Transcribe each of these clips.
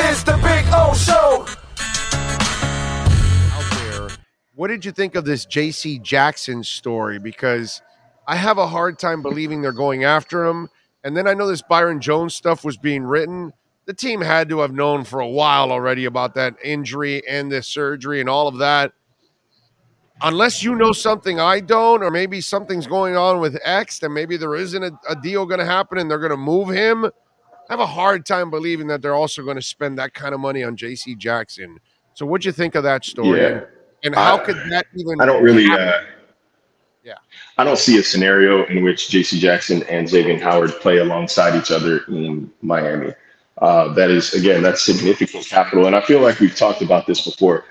is the Big O Show. Out there, what did you think of this J.C. Jackson story? Because I have a hard time believing they're going after him. And then I know this Byron Jones stuff was being written. The team had to have known for a while already about that injury and the surgery and all of that. Unless you know something I don't, or maybe something's going on with X, then maybe there isn't a deal going to happen and they're going to move him. I have a hard time believing that they're also going to spend that kind of money on J.C. Jackson. So what'd you think of that story? Yeah. And how could that even I don't really yeah. I don't see a scenario in which J.C. Jackson and Xavier Howard play alongside each other in Miami. That's significant capital. And I feel like we've talked about this before.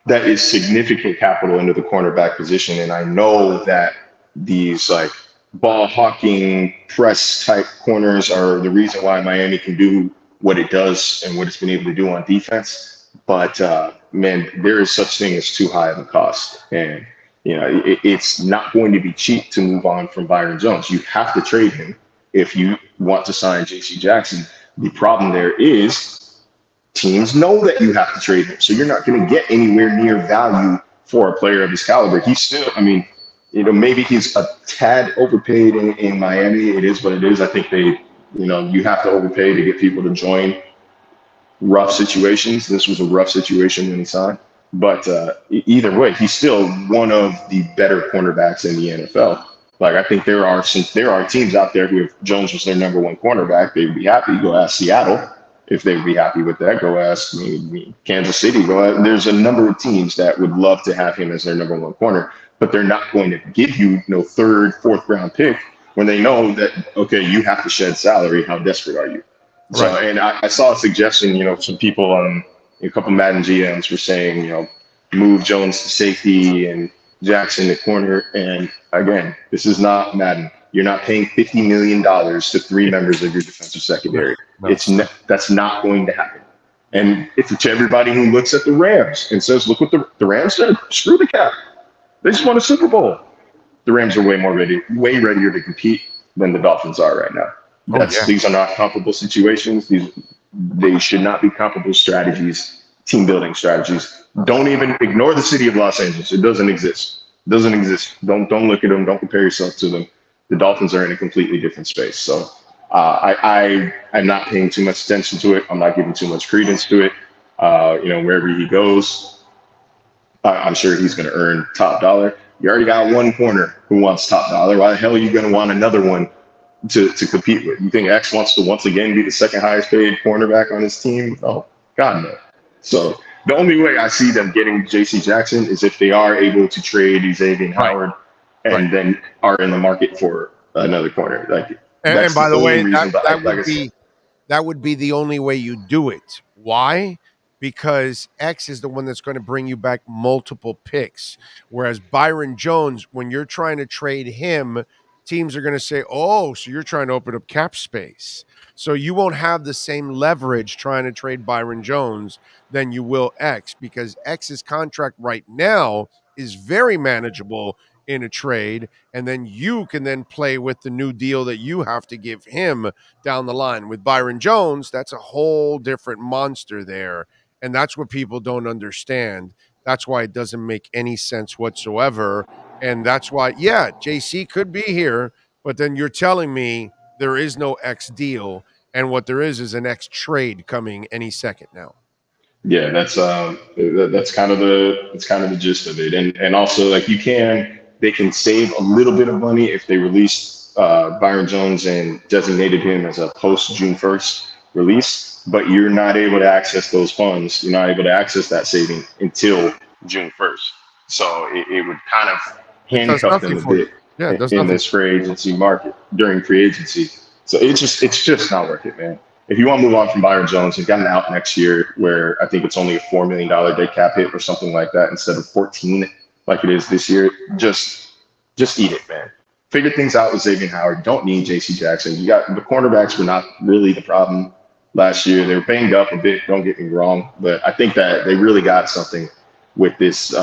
That is significant capital into the cornerback position. And I know that these like ball hawking press type corners are the reason why Miami can do what it does and what it's been able to do on defense. But man, there is such thing as too high of a cost. And it's not going to be cheap to move on from Byron Jones. You have to trade him if you want to sign J.C. Jackson. The problem there is teams know that you have to trade him, so you're not going to get anywhere near value for a player of his caliber. He's still, maybe he's a tad overpaid in Miami. It is what it is. I think you have to overpay to get people to join rough situations. This was a rough situation when he signed. But either way, he's still one of the better cornerbacks in the NFL. Like, I think there are teams out there who, if Jones was their number one cornerback, they'd be happy. Go ask Seattle if they'd be happy with that. Go ask Kansas City. There's a number of teams that would love to have him as their number one corner, but they're not going to give you no third, fourth round pick when they know that, okay, you have to shed salary. How desperate are you? Right. So, and I saw a suggestion, some people on a couple Madden GMs were saying, move Jones to safety and Jackson to corner. And again, this is not Madden. You're not paying $50 million to three members of your defensive secondary. No. That's not going to happen. And it's to everybody who looks at the Rams and says, look what the Rams did. Screw the cap. They just won a Super Bowl. The Rams are way readier to compete than the Dolphins are right now. These are not comparable situations. They should not be comparable strategies, team building strategies. Don't even ignore the city of Los Angeles. It doesn't exist. Don't look at them. Don't compare yourself to them. The Dolphins are in a completely different space. So I'm not paying too much attention to it. I'm not giving too much credence to it. Wherever he goes, I'm sure he's going to earn top dollar. You already got one corner who wants top dollar. Why the hell are you going to want another one to compete with? You think X wants to once again be the second highest paid cornerback on his team? Oh, God, no. So the only way I see them getting J.C. Jackson is if they are able to trade Xavier Howard and then are in the market for another corner. And by the way, that would be the only way you do it. Why? Because X is the one that's going to bring you back multiple picks. Whereas Byron Jones, when you're trying to trade him, teams are going to say, oh, so you're trying to open up cap space. So you won't have the same leverage trying to trade Byron Jones than you will X, because X's contract right now is very manageable in a trade, and then you can then play with the new deal that you have to give him down the line. With Byron Jones, that's a whole different monster there, and that's what people don't understand. That's why it doesn't make any sense whatsoever, and that's why, JC could be here, but then you're telling me there is no X deal, and what there is an X trade coming any second now. Yeah, that's kind of the gist of it, and also they can save a little bit of money if they release Byron Jones and designated him as a post June 1st release, but you're not able to access those funds. You're not able to access that saving until June 1st. So it would kind of handcuff them a bit in this free agency market during free agency. So it's just not worth it, man. If you want to move on from Byron Jones, you've got an out next year where I think it's only a $4 million dead cap hit or something like that instead of 14 like it is this year. Just eat it, man. Figure things out with Xavier Howard. Don't need J.C. Jackson. You got the cornerbacks were not really the problem last year. They were banged up a bit. Don't get me wrong, but I think that they really got something with this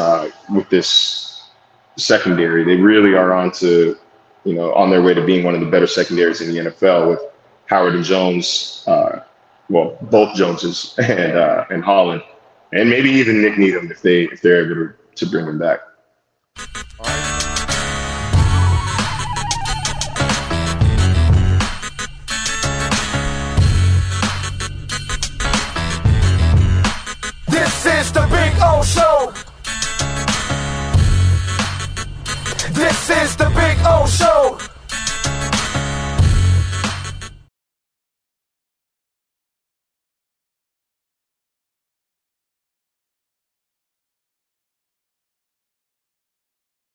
secondary. They really are on their way to being one of the better secondaries in the NFL with Howard and Jones well, both Joneses and Holland, and maybe even Nick Needham if they're able to bring him back. All right. This is the Big O Show. This is the Big O Show.